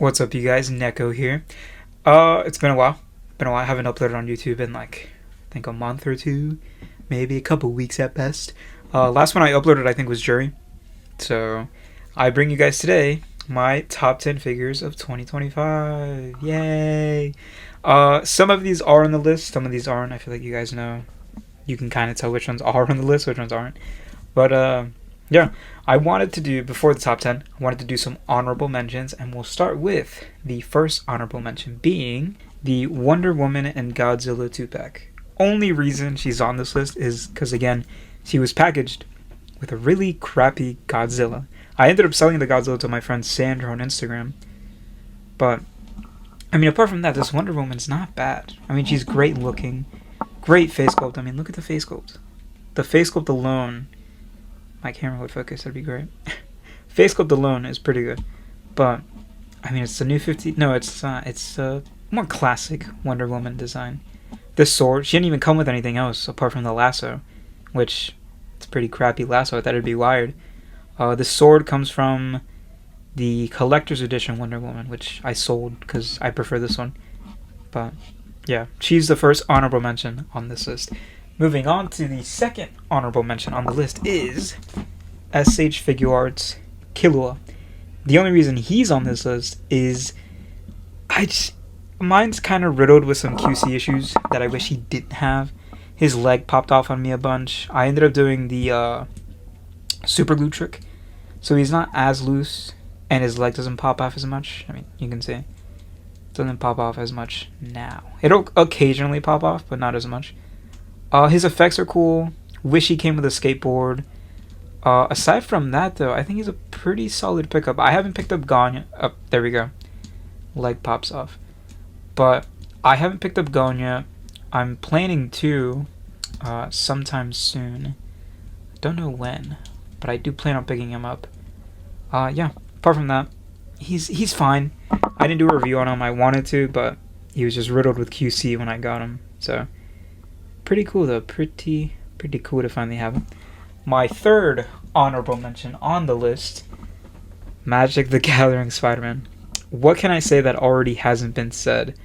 What's up, you guys? Neko here. It's been a while. I haven't uploaded on YouTube in like, I think a month or two, maybe a couple weeks at best. Last one I uploaded, I think, was Jury. So, I bring you guys today my top 10 figures of 2025. Yay! Some of these are on the list, some of these aren't. I feel like you guys know. You can kind of tell which ones are on the list, which ones aren't. But, yeah, I wanted to do, before the top 10, I wanted to do some honorable mentions, and we'll start with the first honorable mention being the Wonder Woman and Godzilla 2-pack. Only reason she's on this list is because, again, she was packaged with a really crappy Godzilla. I ended up selling the Godzilla to my friend Sandra on Instagram, but, I mean, apart from that, this Wonder Woman's not bad. I mean, she's great looking, great face sculpt. I mean, look at the face sculpt. The face sculpt alone, my camera would focus, that'd be great. Face sculpt alone is pretty good, but I mean, it's the new 50. No, it's a more classic Wonder Woman design. This sword, she didn't even come with anything else apart from the lasso, which it's a pretty crappy lasso. I thought it'd be wired. This sword comes from the collector's edition Wonder Woman, which I sold because I prefer this one. But yeah, she's the first honorable mention on this list. Moving on to the second honorable mention on the list is SH Figuarts Killua. The only reason he's on this list is mine's kind of riddled with some QC issues that I wish he didn't have. His leg popped off on me a bunch. I ended up doing the super glue trick, so he's not as loose and his leg doesn't pop off as much. I mean, you can see it doesn't pop off as much now. It'll occasionally pop off, but not as much. His effects are cool. Wish he came with a skateboard. Aside from that, though, I think he's a pretty solid pickup. I haven't picked up Gonya. Oh, there we go. Leg pops off. But I haven't picked up Gonya. I'm planning to sometime soon. Don't know when, but I do plan on picking him up. Yeah, apart from that, he's fine. I didn't do a review on him. I wanted to, but he was just riddled with QC when I got him. So pretty cool though. Pretty cool to finally have him. My third honorable mention on the list, Magic the Gathering Spider-Man. What can I say that already hasn't been said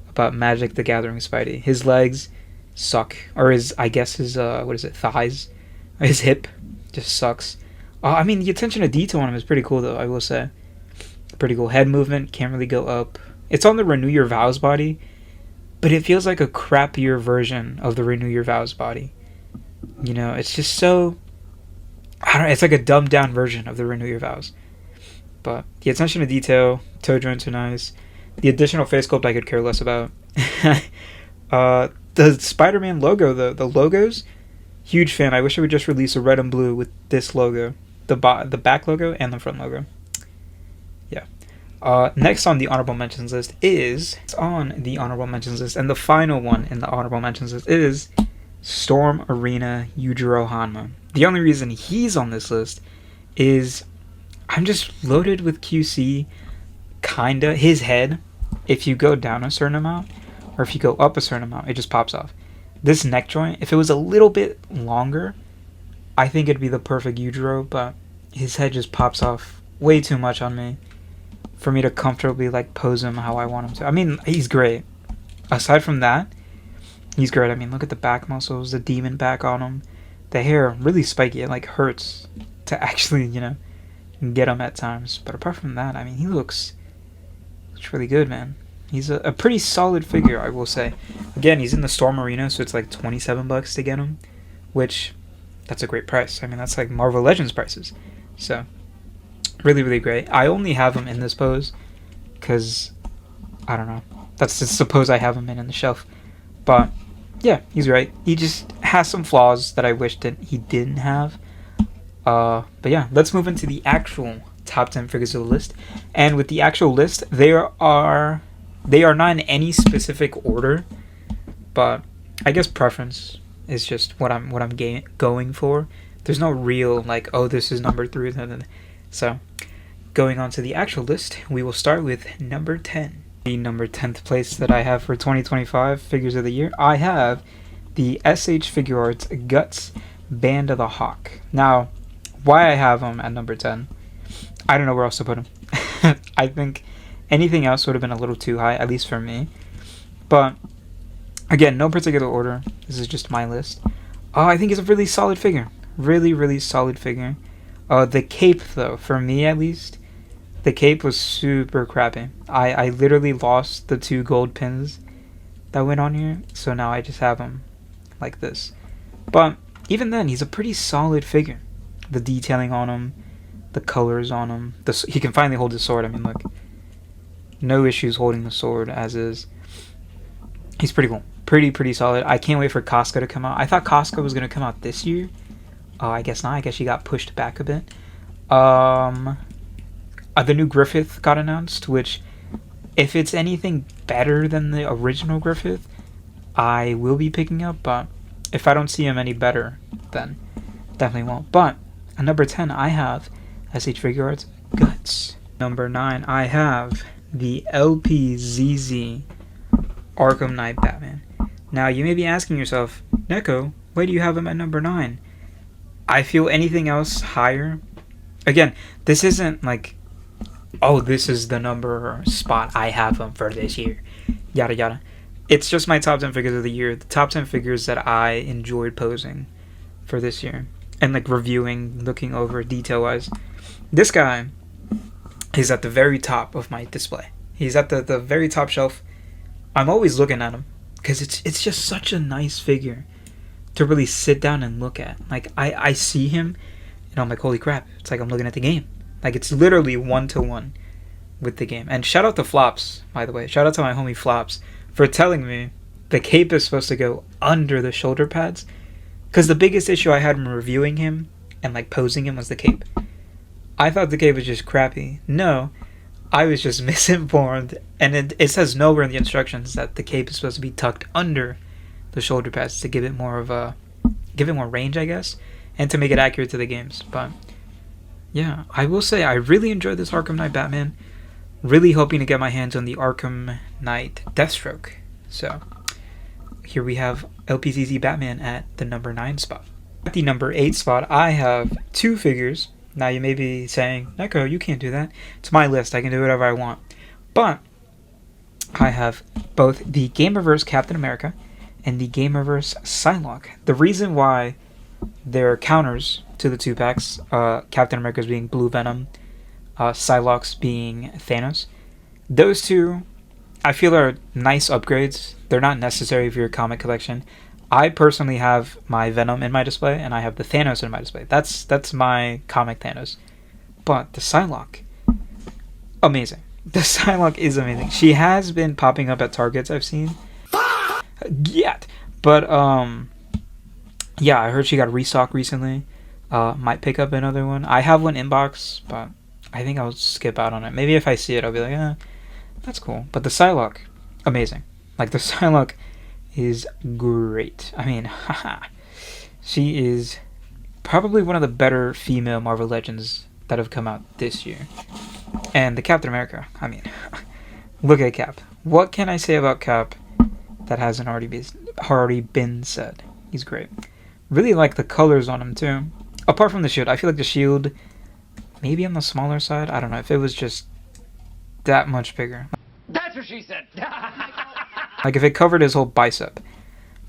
about Magic the Gathering Spidey? His legs suck, or his thighs, his hip just sucks. I mean, the attention to detail on him is pretty cool though, I will say. Pretty cool head movement, can't really go up. It's on the Renew Your Vows body, but it feels like a crappier version of the Renew Your Vows body. You know, it's just so, it's like a dumbed down version of the Renew Your Vows. But the attention to detail, toe joints are nice. The additional face sculpt I could care less about. The Spider-Man logo, the logos, huge fan. I wish I would just release a red and blue with this logo. The back logo and the front logo. Yeah. Next on the honorable mentions list is, and the final one in the honorable mentions list is Storm Arena Yujiro Hanma. The only reason he's on this list is I'm just loaded with QC, kinda. His head, if you go down a certain amount, or if you go up a certain amount, it just pops off. This neck joint, if it was a little bit longer, I think it'd be the perfect Yujiro, but his head just pops off way too much on me for me to comfortably like pose him how I want him to. I mean, he's great. Aside from that, he's great. I mean, look at the back muscles, the demon back on him. The hair, really spiky. It like hurts to actually, get him at times. But apart from that, I mean, he looks really good, man. He's a pretty solid figure, I will say. Again, he's in the Storm Arena, so it's like $27 to get him, which, that's a great price. I mean, that's like Marvel Legends prices. So, really great. I only have him in this pose because, I don't know. That's just the pose I have him in the shelf. But, yeah, he's right. He just has some flaws that I wish that he didn't have. But yeah, let's move into the actual top 10 figures of the list. And with the actual list, they are not in any specific order, but I guess preference is just what I'm going for. There's no real like, oh, this is number 3. So, going on to the actual list, we will start with number 10. The number 10th place that I have for 2025 figures of the year, I have the SH Figuarts Guts Band of the Hawk. Now, why I have him at number 10, I don't know where else to put him. I think Anything else would have been a little too high, at least for me. But again, no particular order. This is just my list. I think it's a really solid figure. Really, really solid figure. The cape, though, for me at least, the cape was super crappy. I literally lost the 2 gold pins that went on here, so now I just have him like this. But even then, he's a pretty solid figure. The detailing on him, the colors on him. He can finally hold his sword. I mean, look. No issues holding the sword as is. He's pretty cool. Pretty solid. I can't wait for Casca to come out. I thought Casca was going to come out this year. I guess not. I guess she got pushed back a bit. The new Griffith got announced, which, if it's anything better than the original Griffith, I will be picking up, but if I don't see him any better, then definitely won't. But at number 10, I have SH Figuarts Guts. Number 9, I have the LPZZ Arkham Knight Batman. Now, you may be asking yourself, Neko, why do you have him at number 9? I feel anything else higher. Again, this isn't like, oh, this is the number spot I have him for this year. Yada yada. It's just my top 10 figures of the year. The top 10 figures that I enjoyed posing for this year. And like reviewing, looking over detail-wise. This guy is at the very top of my display. He's at the very top shelf. I'm always looking at him. Because it's just such a nice figure to really sit down and look at. Like, I see him, and I'm like, holy crap. It's like I'm looking at the game. Like, it's literally 1-to-1 with the game. And shout out to Flops, by the way. Shout out to my homie Flops for telling me the cape is supposed to go under the shoulder pads. Because the biggest issue I had when reviewing him and, like, posing him was the cape. I thought the cape was just crappy. No, I was just misinformed. And it says nowhere in the instructions that the cape is supposed to be tucked under the shoulder pads to give it more range, I guess, and to make it accurate to the games. But yeah, I will say I really enjoyed this Arkham Knight Batman. Really hoping to get my hands on the Arkham Knight Deathstroke. So here we have LPZZ Batman at the number 9 spot. At the number 8 spot, I have 2 figures. Now you may be saying, Neko, you can't do that. It's my list. I can do whatever I want. But I have both the Gamerverse Captain America and the Gamerverse Psylocke. The reason why they're counters to the 2-packs, Captain America's being Blue Venom, Psylocke's being Thanos. Those two, I feel, are nice upgrades. They're not necessary for your comic collection. I personally have my Venom in my display, and I have the Thanos in my display. That's my comic Thanos. But the Psylocke, amazing. The Psylocke is amazing. She has been popping up at Targets, I've seen. Yet. But, yeah, I heard she got restocked recently. Might pick up another one. I have one inbox, but I think I'll skip out on it. Maybe if I see it, I'll be like, that's cool. But the Psylocke, amazing. Like, the Psylocke is great. I mean, she is probably one of the better female Marvel Legends that have come out this year. And the Captain America, I mean, look at Cap. What can I say about Cap that hasn't already been said? He's great. Really like the colors on him too. Apart from the shield, I feel like the shield maybe on the smaller side. I don't know if it was just that much bigger. That's what she said. Like if it covered his whole bicep,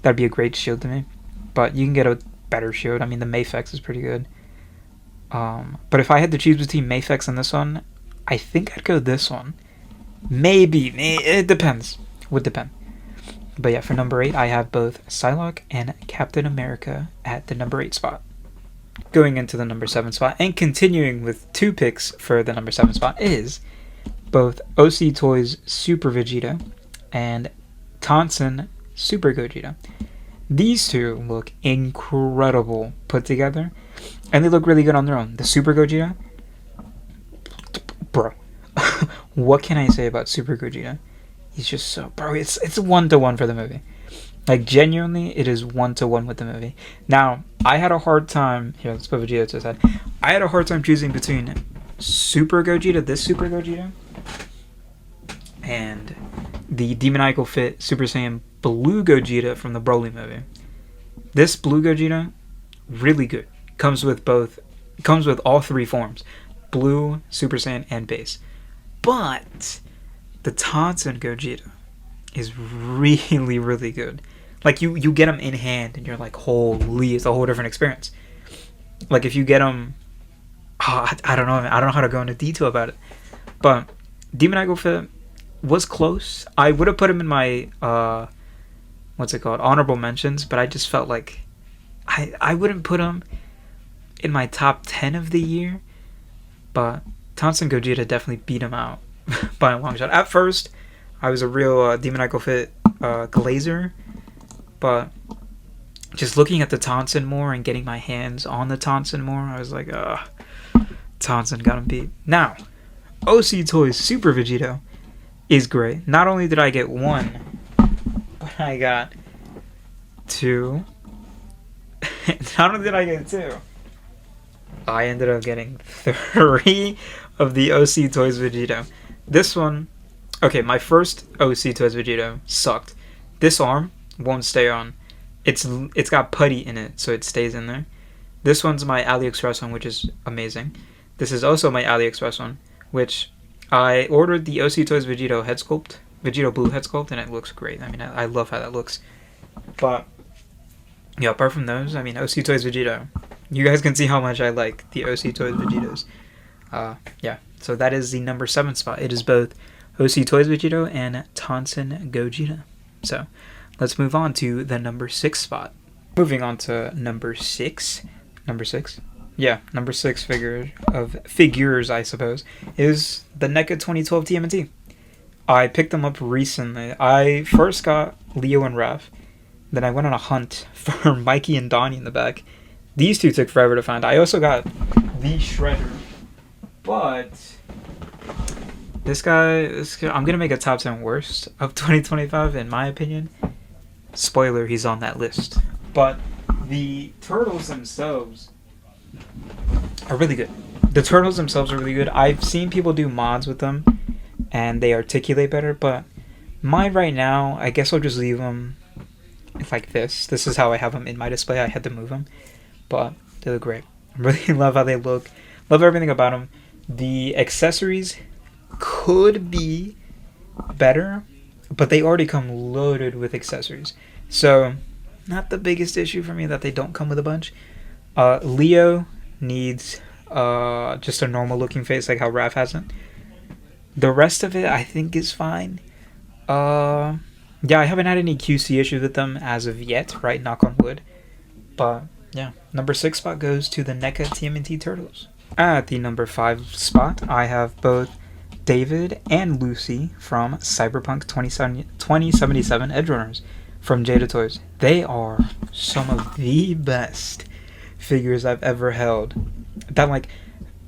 that'd be a great shield to me. But you can get a better shield. I mean, the Mafex is pretty good. But if I had to choose between Mafex and this one, I think I'd go this one. Maybe. It depends. Would depend. But yeah, for number 8, I have both Psylocke and Captain America at the number 8 spot. Going into the number 7 spot, and continuing with 2 picks for the number 7 spot, is both OC Toys Super Vegeta and Tonson Super Gogeta. These two look incredible put together, and they look really good on their own. The Super Gogeta, bro, what can I say about Super Gogeta? He's just so, bro, it's 1-to-1 for the movie. Like, genuinely, it is 1-to-1 with the movie. Now, I had a hard time, here, let's put Vegeta to the side. I had a hard time choosing between Super Gogeta, this Super Gogeta, and the Demoniacal Fit Super Saiyan Blue Gogeta from the Broly movie. This Blue Gogeta, really good. Comes with all 3 forms. Blue, Super Saiyan, and Base. But the Tonson Gogeta is really, really good. Like, you get them in hand, and you're like, holy, it's a whole different experience. Like, if you get them... Oh, I don't know. I don't know how to go into detail about it. But Demon Eagle Fit was close. I would have put him in my... honorable mentions, but I just felt like... I wouldn't put him in my top 10 of the year, but Tonson Gogeta definitely beat him out by a long shot. At first, I was a real Demon Eagle Fit glazer, but just looking at the Tonson more and getting my hands on the Tonson more, I was like, Tonson got him beat. Now, OC Toys Super Vegito is great. Not only did I get one, but I got two. Not only did I get two, I ended up getting 3 of the OC Toys Vegito. This one, okay, my first OC Toys Vegito sucked. This arm won't stay on. It's got putty in it, so it stays in there. This one's my AliExpress one, which is amazing. This is also my AliExpress one, which I ordered the OC Toys Vegito head sculpt, Vegito Blue head sculpt, and it looks great. I mean, I love how that looks. But yeah, apart from those, I mean, OC Toys Vegito. You guys can see how much I like the OC Toys Vegitos. Yeah, so that is the number 7 spot. It is both OC Toys Vegito and Tonson Gogeta. So let's move on to the number 6 spot. Moving on to number 6. Number 6? Yeah, number 6 figures, I suppose, is the NECA 2012 TMNT. I picked them up recently. I first got Leo and Raph. Then I went on a hunt for Mikey and Donnie in the back. These two took forever to find. I also got the Shredder. But this guy, I'm going to make a top 10 worst of 2025, in my opinion. Spoiler, he's on that list. But the turtles themselves are really good. The turtles themselves are really good. I've seen people do mods with them, and they articulate better. But mine right now, I guess I'll just leave them like this. This is how I have them in my display. I had to move them, but they look great. I really love how they look. Love everything about them. The accessories could be better, but they already come loaded with accessories. So, not the biggest issue for me that they don't come with a bunch. Leo needs just a normal looking face like how Raph has it. The rest of it I think is fine. Yeah, I haven't had any QC issues with them as of yet, right? Knock on wood. But, yeah. Number 6 spot goes to the NECA TMNT Turtles. At the number 5 spot, I have both David and Lucy from Cyberpunk 2077 Edgerunners from Jada Toys. They are some of the best figures I've ever held. That, like,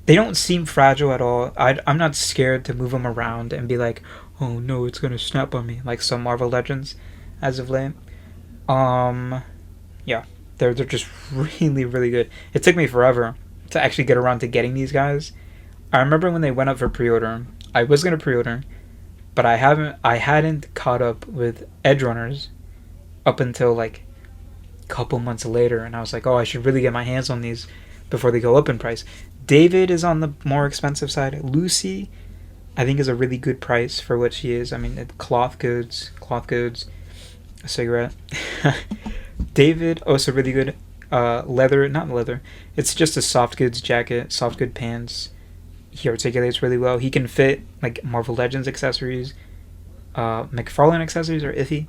they don't seem fragile at all. I'm not scared to move them around and be like, oh no, it's gonna snap on me, like some Marvel Legends as of late. Yeah, they're just really, really good. It took me forever to actually get around to getting these guys. I remember when they went up for pre-order, I was gonna pre-order, but I hadn't caught up with Edgerunners up until like a couple months later, and I was like, oh, I should really get my hands on these before they go up in price. David is on the more expensive side. Lucy, I think, is a really good price for what she is. I mean, cloth goods, a cigarette. David, also really good. Not leather. It's just a soft goods jacket, soft good pants. He articulates really well. He can fit like Marvel Legends accessories. McFarlane accessories are iffy,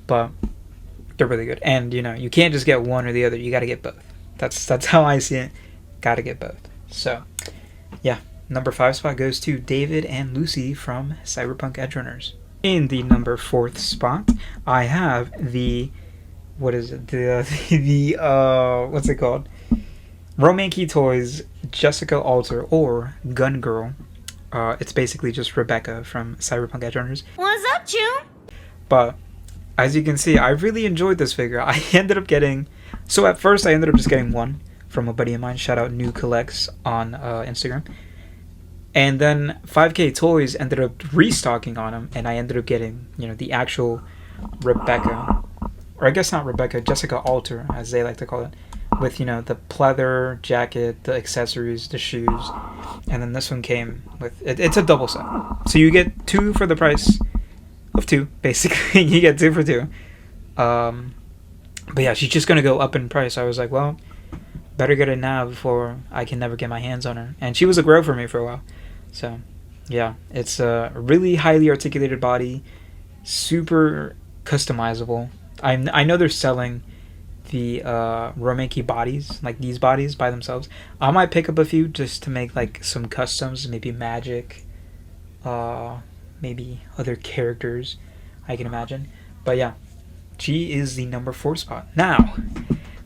but they're really good. And you can't just get one or the other. You got to get both. That's how I see it. Got to get both. So, yeah. Number 5 spot goes to David and Lucy from Cyberpunk Edgerunners. In the number 4th spot, I have the... What is it? What's it called? Romanky Toys Jessica Alter, or Gun Girl. It's basically just Rebecca from Cyberpunk Edgerunners. What's up, June? But, as you can see, I really enjoyed this figure. I ended up getting... So at first, I ended up just getting one from a buddy of mine. Shout out New Collects on Instagram. And then 5K Toys ended up restocking on him, and I ended up getting, the actual Rebecca. Or I guess not Rebecca, Jessica Alter, as they like to call it. with, you know, the pleather jacket, the accessories, the shoes, and then this one came with it's a double set, so you get two for the price of two. Basically, you get two for two. But yeah, she's just gonna go up in price. I was like, well, better get it now before I can never get my hands on her. And she was a grow for me for a while, so yeah, it's a really highly articulated body, super customizable. I know they're selling the Romeki bodies, like these bodies by themselves. I might pick up a few just to make like some customs, maybe magic, maybe other characters I can imagine. But yeah, she is the number 4 spot. Now,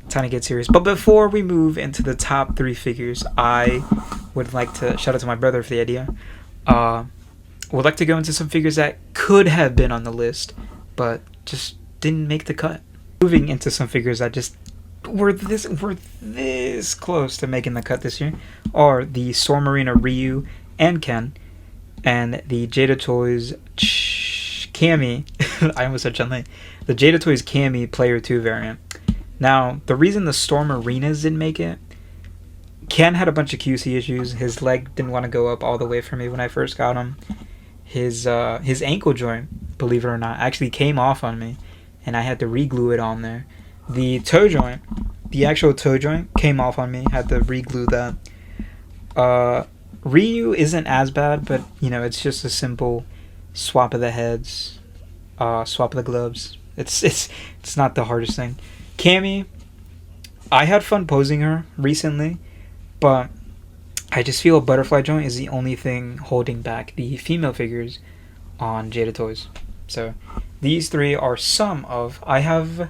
time to get serious. But before we move into the top 3 figures, I would like to shout out to my brother for the idea. Would like to go into some figures that could have been on the list, but just didn't make the cut. Moving into some figures that just were this close to making the cut this year are the Storm Arena Ryu and Ken, and the Jada Toys Cammy. I almost said Chun-Li. The Jada Toys Cammy Player 2 variant. Now, the reason the Storm Arenas didn't make it, Ken had a bunch of QC issues. His leg didn't want to go up all the way for me when I first got him. His ankle joint, believe it or not, actually came off on me, and I had to re-glue it on there. The toe joint, the actual toe joint, came off on me. Had to re-glue that. Ryu isn't as bad, but you know, it's just a simple swap of the heads, swap of the gloves. It's not the hardest thing. Cammy, I had fun posing her recently, but I just feel a butterfly joint is the only thing holding back the female figures on Jada Toys. So these 3 are some of, I have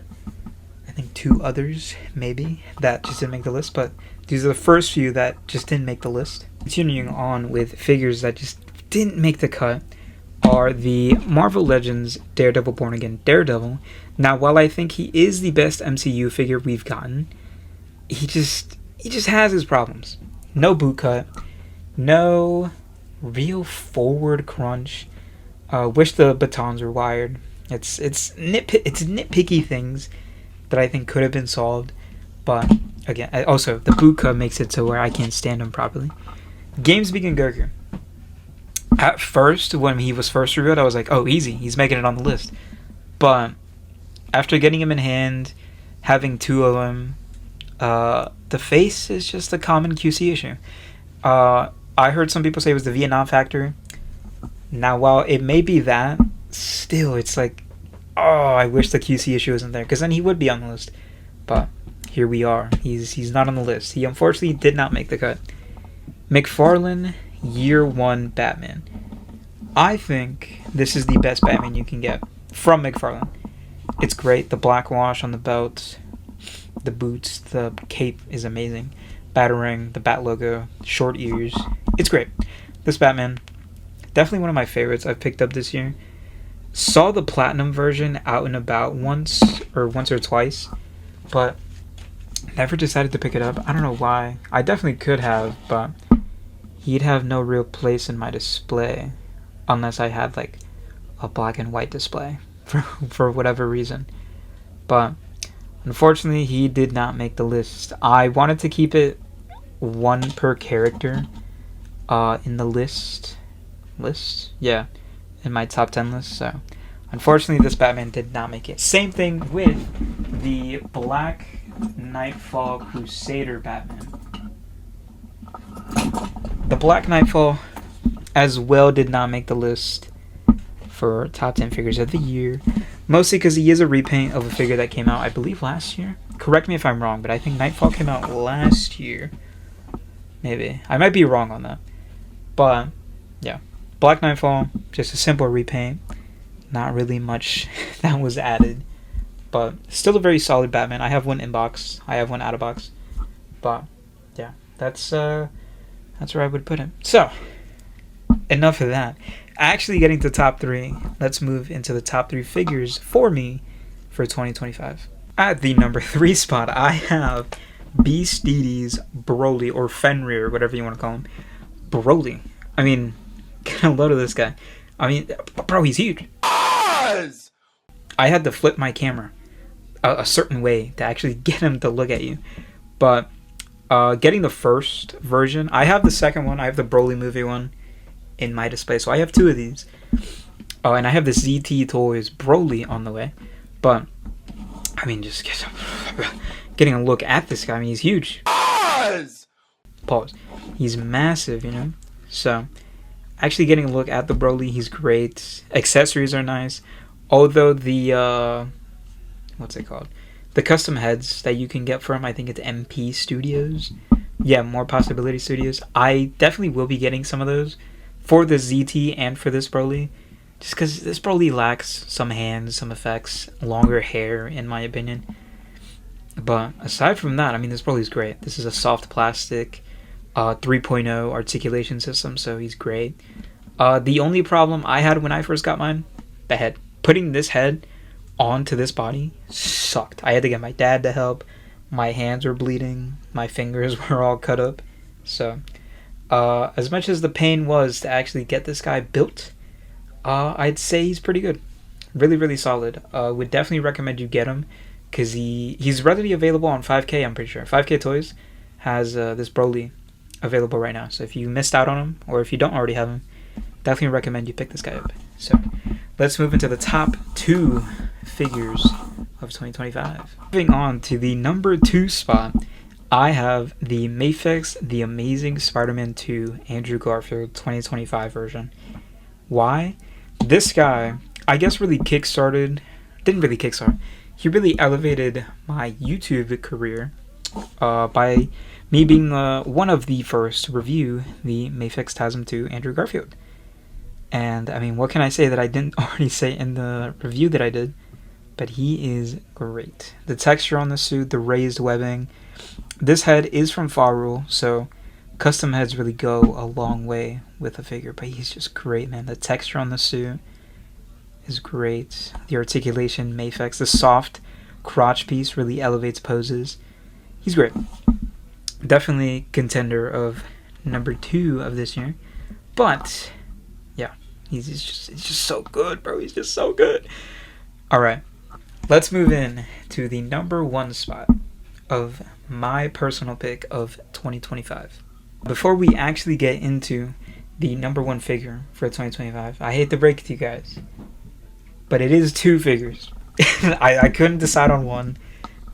I think 2 others maybe that just didn't make the list, but these are the first few that just didn't make the list. Continuing on with figures that just didn't make the cut are the Marvel Legends Daredevil Born Again Daredevil. Now, while I think he is the best MCU figure we've gotten, he just has his problems. No boot cut, no real forward crunch. Wish the batons were wired. It's nitpicky things that I think could have been solved, but again, also the boot cut makes it to where I can't stand him properly. Games Begin Goku. At first, when he was first revealed, I was like, oh, easy, he's making it on the list. But after getting him in hand, having 2 of them, the face is just a common QC issue. I heard some people say it was the Vietnam factor. Now, while it may be that, still, it's like, oh, I wish the QC issue wasn't there, because then he would be on the list. But here we are. He's not on the list. He unfortunately did not make the cut. McFarlane Year 1 Batman. I think this is the best Batman you can get from McFarlane. It's great. The black wash on the belt, the boots, the cape is amazing. Batarang, the bat logo, short ears. It's great. This Batman, definitely one of my favorites I've picked up this year. Saw the platinum version out and about once or twice, but never decided to pick it up. I don't know why. I definitely could have, but he'd have no real place in my display unless I had like a black and white display for whatever reason. But unfortunately, he did not make the list. I wanted to keep it 1 per character in the list? Yeah, in my top 10 list. So unfortunately, this Batman did not make it. Same thing with the Black Nightfall Crusader Batman. The Black Nightfall as well did not make the list for top 10 figures of the year, mostly because he is a repaint of a figure that came out, I believe, last year. Correct me if I'm wrong, but I think Nightfall came out last year. Maybe. I might be wrong on that. But, yeah. Black Nightfall, just a simple repaint. Not really much that was added. But still a very solid Batman. I have one in box. I have one out of box. But, yeah. That's where I would put him. So, enough of that. Actually getting to top 3, let's move into the top 3 figures for me for 2025. At the number 3 spot, I have Beastides Broly, or Fenrir, whatever you want to call him. Broly. I mean, get a load of this guy. I mean, bro, he's huge. Yes! I had to flip my camera a certain way to actually get him to look at you. But getting the first version, I have the second one. I have the Broly movie one in my display, so I have two of these. And I have the ZT Toys Broly on the way. But I mean, just getting a look at this guy. I mean, he's huge. Pause. He's massive, you know. So actually getting a look at the Broly, he's great. Accessories are nice. Although the what's it called? The custom heads that you can get from, I think it's MP Studios. Yeah, More Possibility Studios. I definitely will be getting some of those for the ZT and for this Broly. Just because this Broly lacks some hands, some effects, longer hair, in my opinion. But aside from that, I mean, this Broly's great. This is a soft plastic 3.0 articulation system, so he's great. The only problem I had when I first got mine, the head. Putting this head onto this body sucked. I had to get my dad to help. My hands were bleeding. My fingers were all cut up. So, as much as the pain was to actually get this guy built, I'd say he's pretty good. Really, really solid. Would definitely recommend you get him, because he's readily available on 5K, I'm pretty sure. 5K Toys has this Broly available right now. So if you missed out on him, or if you don't already have him, definitely recommend you pick this guy up. So let's move into the top 2 figures of 2025. Moving on to the number 2 spot, I have the Mafex The Amazing Spider-Man 2 Andrew Garfield 2025 version. Why? This guy, I guess, didn't really kickstart. He really elevated my YouTube career by me being one of the first to review the Mafex TASM 2 Andrew Garfield. And I mean, what can I say that I didn't already say in the review that I did? But he is great. The texture on the suit, the raised webbing. This head is from Farrell, so custom heads really go a long way with a figure. But he's just great, man. The texture on the suit is great. The articulation, Mafex, the soft crotch piece really elevates poses. He's great. Definitely contender of number 2 of this year. But yeah, he's just so good, bro. He's just so good. All right, let's move in to the number 1 spot of my personal pick of 2025. Before we actually get into the number 1 figure for 2025, I hate to break it to you guys, but it is 2 figures. I couldn't decide on one.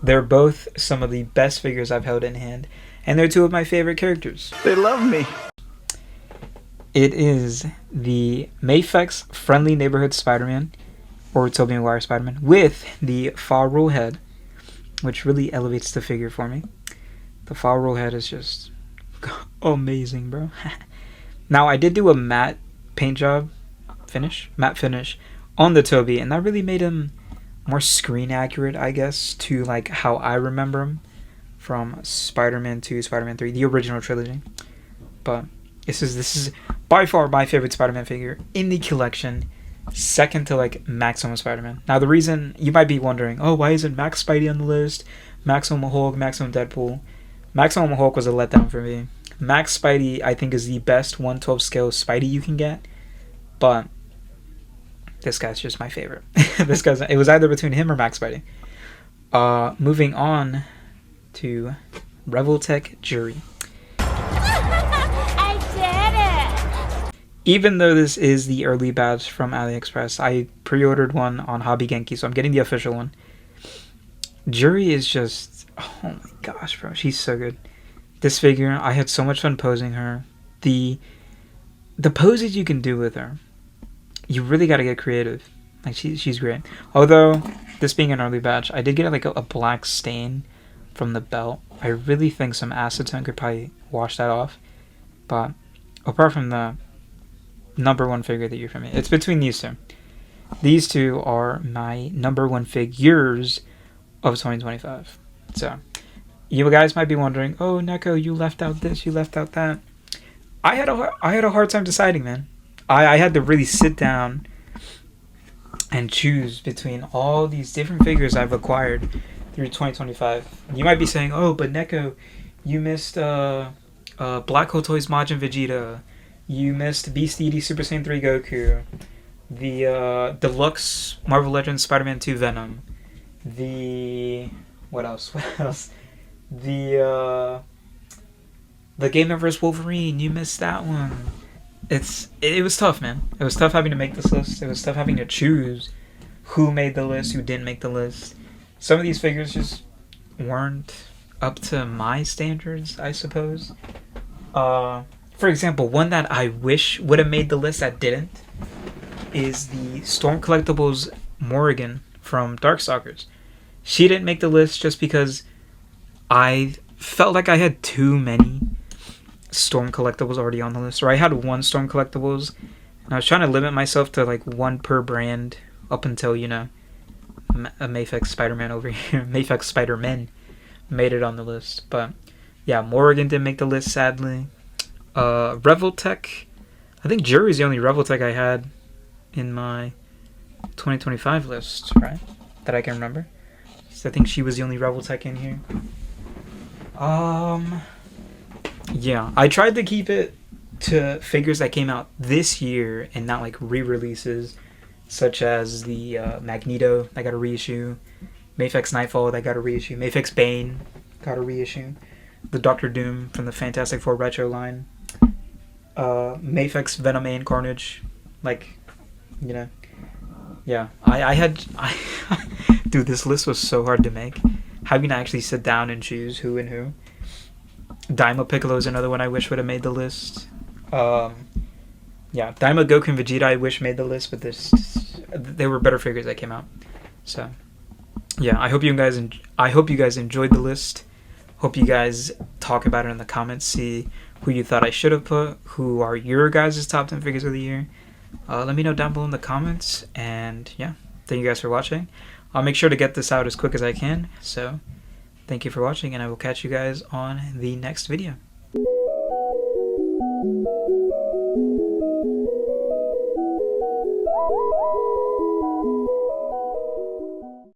They're both some of the best figures I've held in hand, and they're 2 of my favorite characters. They love me. It is the Mafex Friendly Neighborhood Spider-Man, or Tobey Maguire Spider-Man, with the Farrell head, which really elevates the figure for me. The Farrell head is just amazing, bro. Now, I did do a matte paint job matte finish on the Tobey, and that really made him more screen accurate, I guess, to like how I remember him from Spider-Man 2, Spider-Man 3, the original trilogy. But this is by far my favorite Spider-Man figure in the collection, second to like Maximum Spider-Man. Now, the reason you might be wondering, oh, why isn't Max Spidey on the list? Maximum Hulk, Maximum Deadpool. Maximum Hulk was a letdown for me. Max Spidey, I think, is the best 1/12 scale Spidey you can get, but this guy's just my favorite. It was either between him or Max Spidey. Moving on to Revoltech Jury. I did it! Even though this is the early batch from AliExpress, I pre-ordered one on Hobby Genki, so I'm getting the official one. Jury is just, oh my gosh, bro, she's so good. This figure, I had so much fun posing her. The poses you can do with her, you really got to get creative. Like, she's great. Although, this being an early batch, I did get like a black stain from the belt. I really think some acetone could probably wash that off. But apart from the number 1 figure that you're from me, it's between these 2. These 2 are my number 1 figures of 2025. So, you guys might be wondering, oh, Neko, you left out this, you left out that. I had a hard time deciding, man. I had to really sit down and choose between all these different figures I've acquired through 2025. You might be saying, oh, but Neko, you missed Black Hole Toys Majin Vegeta. You missed Beast ED Super Saiyan 3 Goku. The Deluxe Marvel Legends Spider-Man 2 Venom. What else? The Game vs Wolverine. You missed that one. It was tough, man. It was tough having to make this list. It was tough having to choose who made the list, who didn't make the list. Some of these figures just weren't up to my standards, I suppose. For example, one that I wish would have made the list that didn't is the Storm Collectibles Morrigan from Darkstalkers. She didn't make the list just because I felt like I had too many Storm Collectibles already on the list. Or I had one Storm Collectibles, and I was trying to limit myself to like one per brand up until, you know, a Mafex Spider-Man over here. Mafex Spider-Man made it on the list. But yeah, Morrigan didn't make the list, sadly. Revoltech. I think Jury's the only Revoltech I had in my 2025 list, right? That I can remember. So I think she was the only Revoltech in here. Yeah, I tried to keep it to figures that came out this year and not like re-releases, such as the Magneto that got a reissue, Mafex Nightfall that got a reissue, Mafex Bane got a reissue, the Doctor Doom from the Fantastic Four Retro line, Mafex Venom and Carnage, like, you know, yeah, dude, this list was so hard to make. Having to actually sit down and choose who and who. Daima Piccolo is another one I wish would have made the list. Yeah, Daima, Goku, and Vegeta I wish made the list, but they were better figures that came out. So, yeah, I hope you guys enjoyed the list. Hope you guys talk about it in the comments. See who you thought I should have put. Who are your guys' top 10 figures of the year? Let me know down below in the comments. And yeah, thank you guys for watching. I'll make sure to get this out as quick as I can. So, thank you for watching, and I will catch you guys on the next video.